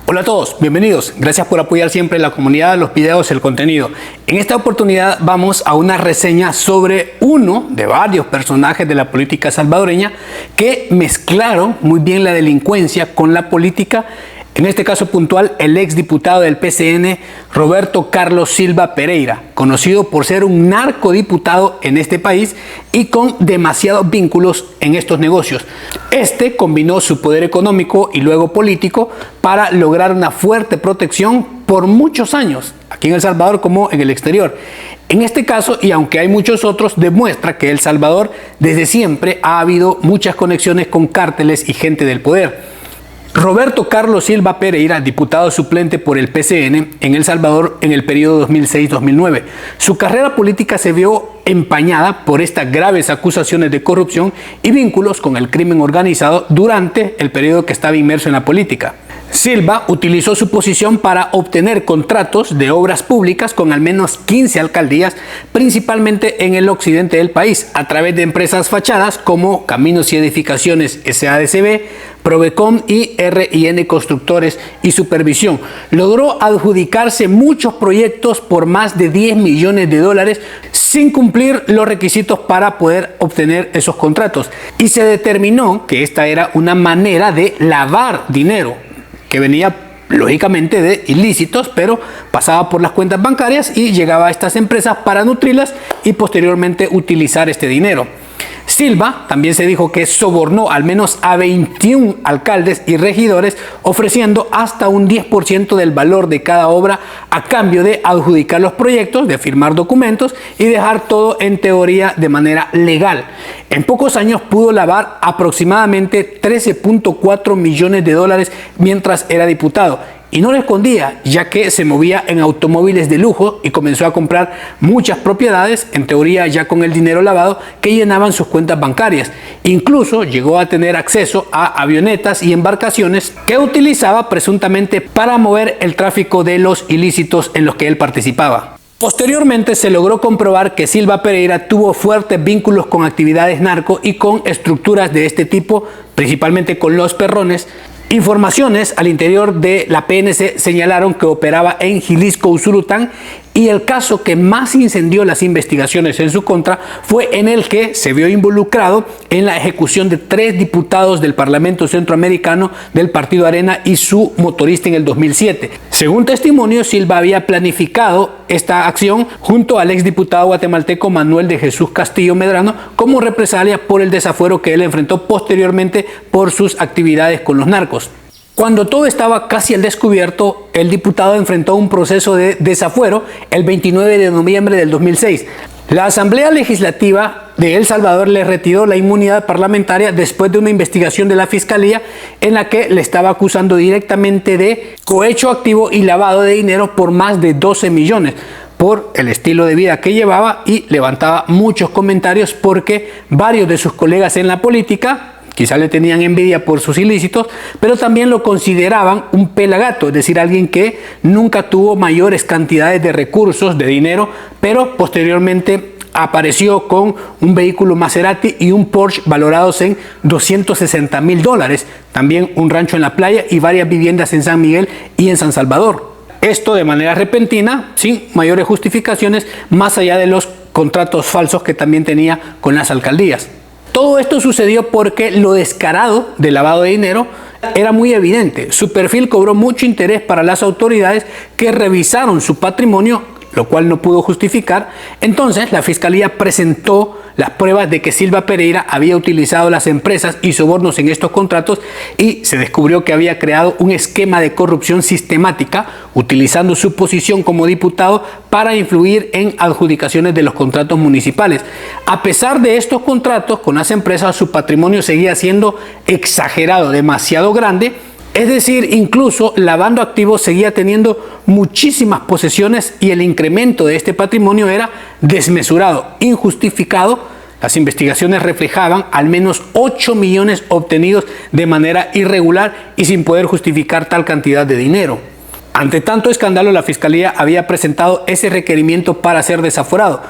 Hola a todos, bienvenidos. Gracias por apoyar siempre la comunidad, los videos, el contenido. En esta oportunidad vamos a una reseña sobre uno de varios personajes de la política salvadoreña que mezclaron muy bien la delincuencia con la política. En este caso puntual, el exdiputado del PCN, Roberto Carlos Silva Pereira, conocido por ser un narcodiputado en este país y con demasiados vínculos en estos negocios. Este combinó su poder económico y luego político para lograr una fuerte protección por muchos años, aquí en El Salvador como en el exterior. En este caso, y aunque hay muchos otros, demuestra que El Salvador desde siempre ha habido muchas conexiones con cárteles y gente del poder. Roberto Carlos Silva Pereira, diputado suplente por el PCN en El Salvador en el periodo 2006-2009. Su carrera política se vio empañada por estas graves acusaciones de corrupción y vínculos con el crimen organizado durante el periodo que estaba inmerso en la política. Silva utilizó su posición para obtener contratos de obras públicas con al menos 15 alcaldías, principalmente en el occidente del país, a través de empresas fachadas como Caminos y Edificaciones SADCB, Provecom y R&N Constructores y Supervisión. Logró adjudicarse muchos proyectos por más de 10 millones de dólares sin cumplir los requisitos para poder obtener esos contratos. Y se determinó que esta era una manera de lavar dinero, que venía lógicamente de ilícitos, pero pasaba por las cuentas bancarias y llegaba a estas empresas para nutrirlas y posteriormente utilizar este dinero. Silva también se dijo que sobornó al menos a 21 alcaldes y regidores, ofreciendo hasta un 10% del valor de cada obra a cambio de adjudicar los proyectos, de firmar documentos y dejar todo en teoría de manera legal. En pocos años pudo lavar aproximadamente 13.4 millones de dólares mientras era diputado. Y no lo escondía, ya que se movía en automóviles de lujo y comenzó a comprar muchas propiedades, en teoría ya con el dinero lavado, que llenaban sus cuentas bancarias. Incluso llegó a tener acceso a avionetas y embarcaciones que utilizaba presuntamente para mover el tráfico de los ilícitos en los que él participaba. Posteriormente se logró comprobar que Silva Pereira tuvo fuertes vínculos con actividades narco y con estructuras de este tipo, principalmente con los Perrones. Informaciones al interior de la PNC señalaron que operaba en Jalisco, Usulután, y el caso que más incendió las investigaciones en su contra fue en el que se vio involucrado en la ejecución de 3 diputados del Parlamento Centroamericano del Partido Arena y su motorista en el 2007. Según testimonio, Silva había planificado esta acción junto al exdiputado guatemalteco Manuel de Jesús Castillo Medrano como represalia por el desafuero que él enfrentó posteriormente por sus actividades con los narcos. Cuando todo estaba casi al descubierto, el diputado enfrentó un proceso de desafuero el 29 de noviembre del 2006. La Asamblea Legislativa de El Salvador le retiró la inmunidad parlamentaria después de una investigación de la Fiscalía en la que le estaba acusando directamente de cohecho activo y lavado de dinero por más de 12 millones por el estilo de vida que llevaba, y levantaba muchos comentarios porque varios de sus colegas en la política quizá le tenían envidia por sus ilícitos, pero también lo consideraban un pelagato, es decir, alguien que nunca tuvo mayores cantidades de recursos, de dinero, pero posteriormente apareció con un vehículo Maserati y un Porsche valorados en $260,000, también un rancho en la playa y varias viviendas en San Miguel y en San Salvador. Esto de manera repentina, sin mayores justificaciones, más allá de los contratos falsos que también tenía con las alcaldías. Todo esto sucedió porque lo descarado del lavado de dinero era muy evidente. Su perfil cobró mucho interés para las autoridades que revisaron su patrimonio, lo cual no pudo justificar. Entonces la Fiscalía presentó las pruebas de que Silva Pereira había utilizado las empresas y sobornos en estos contratos, y se descubrió que había creado un esquema de corrupción sistemática utilizando su posición como diputado para influir en adjudicaciones de los contratos municipales. A pesar de estos contratos con las empresas, su patrimonio seguía siendo exagerado, demasiado grande. Es decir, incluso lavando activos seguía teniendo muchísimas posesiones y el incremento de este patrimonio era desmesurado, injustificado. Las investigaciones reflejaban al menos 8 millones obtenidos de manera irregular y sin poder justificar tal cantidad de dinero. Ante tanto escándalo, la Fiscalía había presentado ese requerimiento para ser desaforado.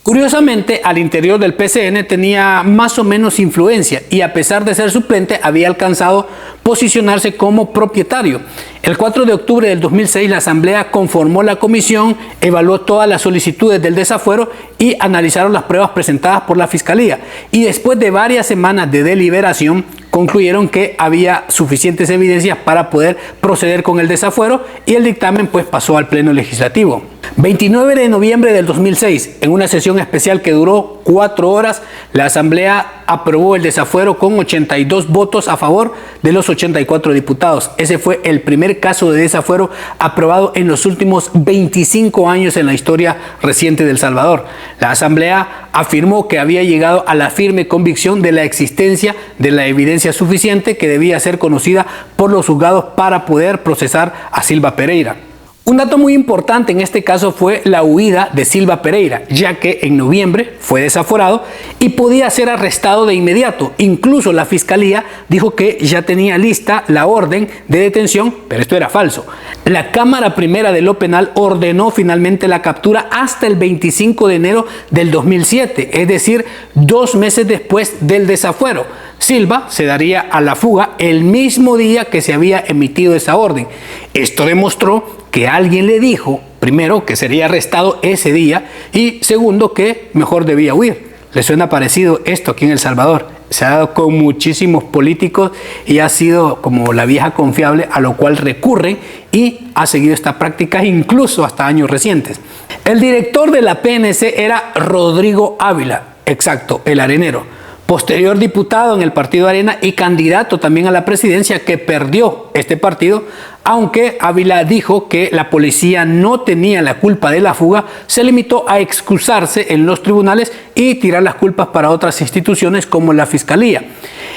Curiosamente, al interior del PCN tenía más o menos influencia y a pesar de ser suplente había alcanzado posicionarse como propietario. El 4 de octubre del 2006 la Asamblea conformó la comisión, evaluó todas las solicitudes del desafuero y analizaron las pruebas presentadas por la Fiscalía. Y después de varias semanas de deliberación, concluyeron que había suficientes evidencias para poder proceder con el desafuero y el dictamen pues pasó al Pleno Legislativo. 29 de noviembre del 2006, en una sesión especial que duró 4 horas, la Asamblea aprobó el desafuero con 82 votos a favor de los 84 diputados. Ese fue el primer caso de desafuero aprobado en los últimos 25 años en la historia reciente de El Salvador. La Asamblea afirmó que había llegado a la firme convicción de la existencia de la evidencia suficiente que debía ser conocida por los juzgados para poder procesar a Silva Pereira. Un dato muy importante en este caso fue la huida de Silva Pereira, ya que en noviembre fue desaforado y podía ser arrestado de inmediato. Incluso la Fiscalía dijo que ya tenía lista la orden de detención, pero esto era falso. La Cámara Primera de lo Penal ordenó finalmente la captura hasta el 25 de enero del 2007, es decir, 2 meses después del desafuero. Silva se daría a la fuga el mismo día que se había emitido esa orden. Esto demostró que alguien le dijo, primero, que sería arrestado ese día y segundo, que mejor debía huir. ¿Le suena parecido esto aquí en El Salvador? Se ha dado con muchísimos políticos y ha sido como la vieja confiable a lo cual recurren y ha seguido esta práctica incluso hasta años recientes. El director de la PNC era Rodrigo Ávila, exacto, el arenero. Posterior diputado en el partido Arena y candidato también a la presidencia que perdió este partido, aunque Ávila dijo que la policía no tenía la culpa de la fuga, se limitó a excusarse en los tribunales y tirar las culpas para otras instituciones como la Fiscalía.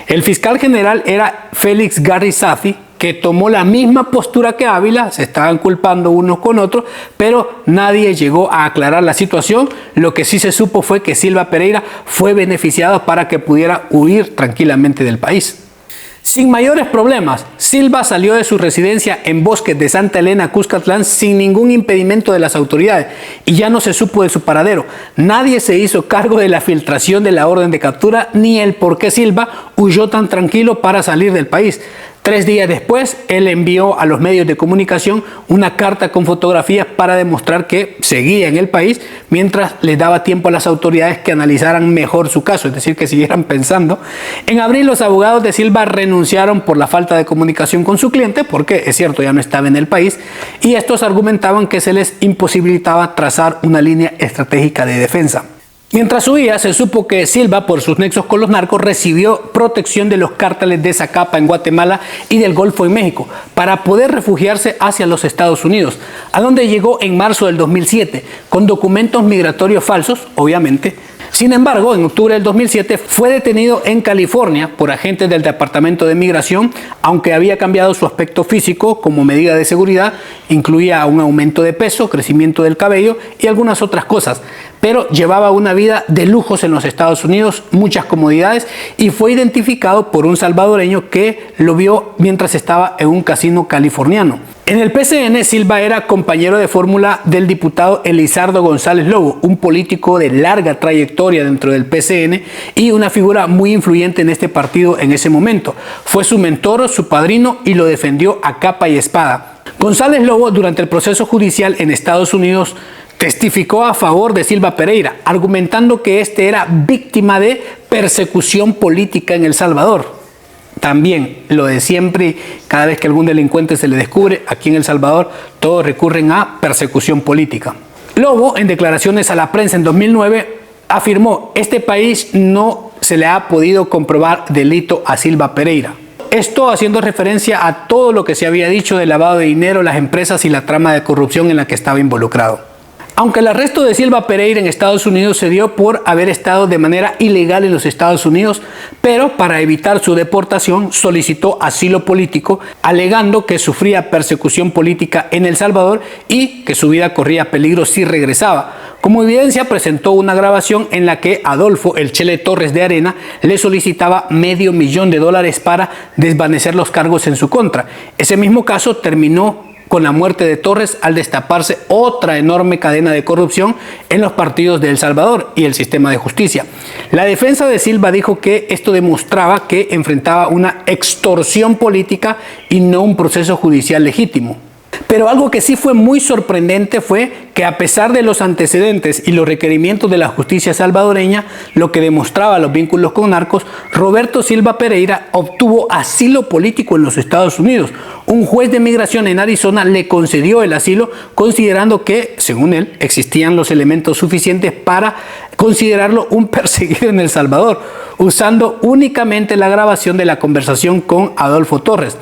El fiscal general era Félix Garrizafi, que tomó la misma postura que Ávila, se estaban culpando unos con otros, pero nadie llegó a aclarar la situación. Lo que sí se supo fue que Silva Pereira fue beneficiado para que pudiera huir tranquilamente del país. Sin mayores problemas, Silva salió de su residencia en Bosques de Santa Elena, Cuscatlán, sin ningún impedimento de las autoridades y ya no se supo de su paradero. Nadie se hizo cargo de la filtración de la orden de captura ni el por qué Silva huyó tan tranquilo para salir del país. 3 días después, él envió a los medios de comunicación una carta con fotografías para demostrar que seguía en el país mientras les daba tiempo a las autoridades que analizaran mejor su caso, es decir, que siguieran pensando. En abril, los abogados de Silva renunciaron por la falta de comunicación con su cliente, porque es cierto, ya no estaba en el país, y estos argumentaban que se les imposibilitaba trazar una línea estratégica de defensa. Mientras huía, se supo que Silva, por sus nexos con los narcos, recibió protección de los cárteles de Zacapa en Guatemala y del Golfo en México para poder refugiarse hacia los Estados Unidos, a donde llegó en marzo del 2007, con documentos migratorios falsos, obviamente. Sin embargo, en octubre del 2007 fue detenido en California por agentes del Departamento de Migración, aunque había cambiado su aspecto físico como medida de seguridad, incluía un aumento de peso, crecimiento del cabello y algunas otras cosas, pero llevaba una vida de lujos en los Estados Unidos, muchas comodidades, y fue identificado por un salvadoreño que lo vio mientras estaba en un casino californiano. En el PCN, Silva era compañero de fórmula del diputado Elizardo González Lobo, un político de larga trayectoria dentro del PCN y una figura muy influyente en este partido en ese momento. Fue su mentor, su padrino y lo defendió a capa y espada. González Lobo, durante el proceso judicial en Estados Unidos, testificó a favor de Silva Pereira, argumentando que este era víctima de persecución política en El Salvador. También lo de siempre, cada vez que algún delincuente se le descubre, aquí en El Salvador todos recurren a persecución política. Lobo, en declaraciones a la prensa en 2009, afirmó: este país no se le ha podido comprobar delito a Silva Pereira. Esto haciendo referencia a todo lo que se había dicho del lavado de dinero, las empresas y la trama de corrupción en la que estaba involucrado. Aunque el arresto de Silva Pereira en Estados Unidos se dio por haber estado de manera ilegal en los Estados Unidos, pero para evitar su deportación solicitó asilo político, alegando que sufría persecución política en El Salvador y que su vida corría peligro si regresaba. Como evidencia presentó una grabación en la que Adolfo El Chele Torres de Arena le solicitaba $500,000 para desvanecer los cargos en su contra. Ese mismo caso terminó con la muerte de Torres al destaparse otra enorme cadena de corrupción en los partidos de El Salvador y el sistema de justicia. La defensa de Silva dijo que esto demostraba que enfrentaba una extorsión política y no un proceso judicial legítimo. Pero algo que sí fue muy sorprendente fue que, a pesar de los antecedentes y los requerimientos de la justicia salvadoreña, lo que demostraba los vínculos con narcos, Roberto Silva Pereira obtuvo asilo político en los Estados Unidos. Un juez de migración en Arizona le concedió el asilo, considerando que, según él, existían los elementos suficientes para considerarlo un perseguido en El Salvador, usando únicamente la grabación de la conversación con Adolfo Torres.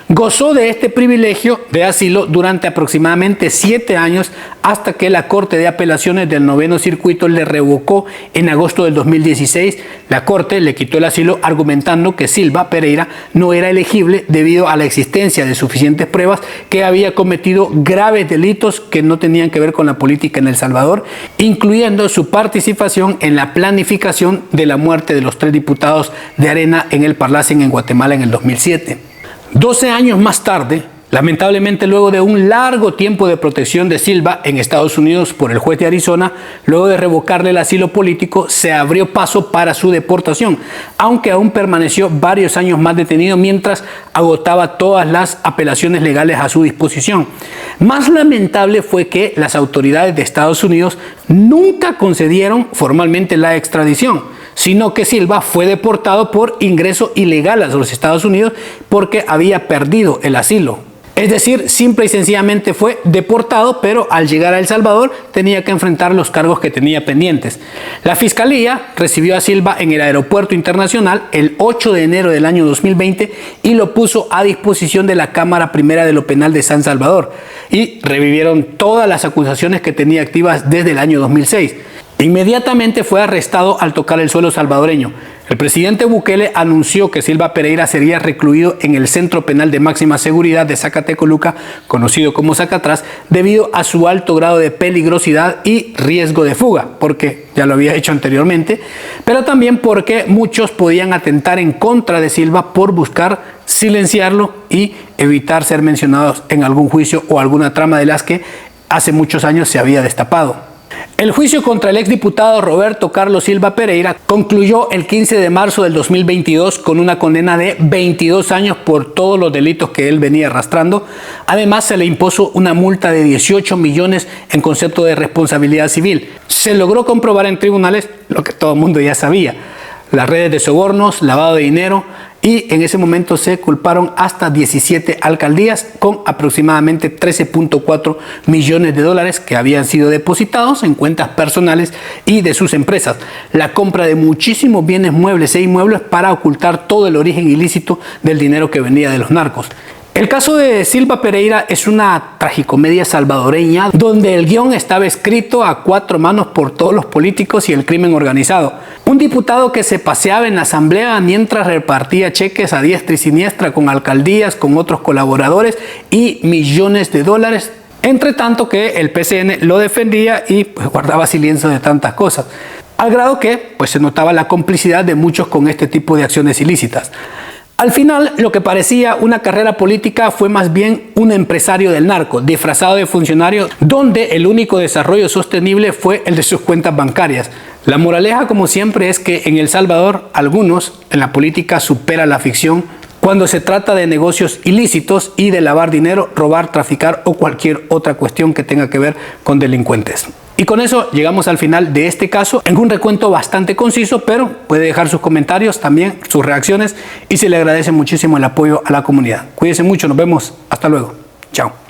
Gozó de este privilegio de asilo durante aproximadamente 7 años, hasta que la Corte de Apelaciones del Noveno Circuito le revocó en agosto del 2016. La Corte le quitó el asilo argumentando que Silva Pereira no era elegible debido a la existencia de suficientes pruebas que había cometido graves delitos que no tenían que ver con la política en El Salvador, incluyendo su participación en la planificación de la muerte de los 3 diputados de Arena en el Parlacen en Guatemala en el 2007. 12 años más tarde, lamentablemente luego de un largo tiempo de protección de Silva en Estados Unidos por el juez de Arizona, luego de revocarle el asilo político, se abrió paso para su deportación, aunque aún permaneció varios años más detenido mientras agotaba todas las apelaciones legales a su disposición. Más lamentable fue que las autoridades de Estados Unidos nunca concedieron formalmente la extradición, sino que Silva fue deportado por ingreso ilegal a los Estados Unidos porque había perdido el asilo. Es decir, simple y sencillamente fue deportado, pero al llegar a El Salvador tenía que enfrentar los cargos que tenía pendientes. La Fiscalía recibió a Silva en el aeropuerto internacional el 8 de enero del año 2020 y lo puso a disposición de la Cámara Primera de lo Penal de San Salvador, y revivieron todas las acusaciones que tenía activas desde el año 2006. Inmediatamente fue arrestado al tocar el suelo salvadoreño. El presidente Bukele anunció que Silva Pereira sería recluido en el Centro Penal de Máxima Seguridad de Zacatecoluca, conocido como Zacatrás, debido a su alto grado de peligrosidad y riesgo de fuga, porque ya lo había hecho anteriormente, pero también porque muchos podían atentar en contra de Silva por buscar silenciarlo y evitar ser mencionados en algún juicio o alguna trama de las que hace muchos años se había destapado. El juicio contra el exdiputado Roberto Carlos Silva Pereira concluyó el 15 de marzo del 2022 con una condena de 22 años por todos los delitos que él venía arrastrando. Además, se le impuso una multa de 18 millones en concepto de responsabilidad civil. Se logró comprobar en tribunales lo que todo el mundo ya sabía: las redes de sobornos, lavado de dinero, y en ese momento se culparon hasta 17 alcaldías con aproximadamente 13.4 millones de dólares que habían sido depositados en cuentas personales y de sus empresas, la compra de muchísimos bienes muebles e inmuebles para ocultar todo el origen ilícito del dinero que venía de los narcos. El caso de Silva Pereira es una tragicomedia salvadoreña donde el guión estaba escrito a 4 manos por todos los políticos y el crimen organizado. Un diputado que se paseaba en la asamblea mientras repartía cheques a diestra y siniestra con alcaldías, con otros colaboradores y millones de dólares, entre tanto que el PCN lo defendía y pues guardaba silencio de tantas cosas, al grado que pues se notaba la complicidad de muchos con este tipo de acciones ilícitas. Al final, lo que parecía una carrera política fue más bien un empresario del narco, disfrazado de funcionario, donde el único desarrollo sostenible fue el de sus cuentas bancarias. La moraleja, como siempre, es que en El Salvador, algunos en la política supera la ficción cuando se trata de negocios ilícitos y de lavar dinero, robar, traficar o cualquier otra cuestión que tenga que ver con delincuentes. Y con eso llegamos al final de este caso, en un recuento bastante conciso, pero puede dejar sus comentarios, también sus reacciones, y se le agradece muchísimo el apoyo a la comunidad. Cuídense mucho, nos vemos, hasta luego, chao.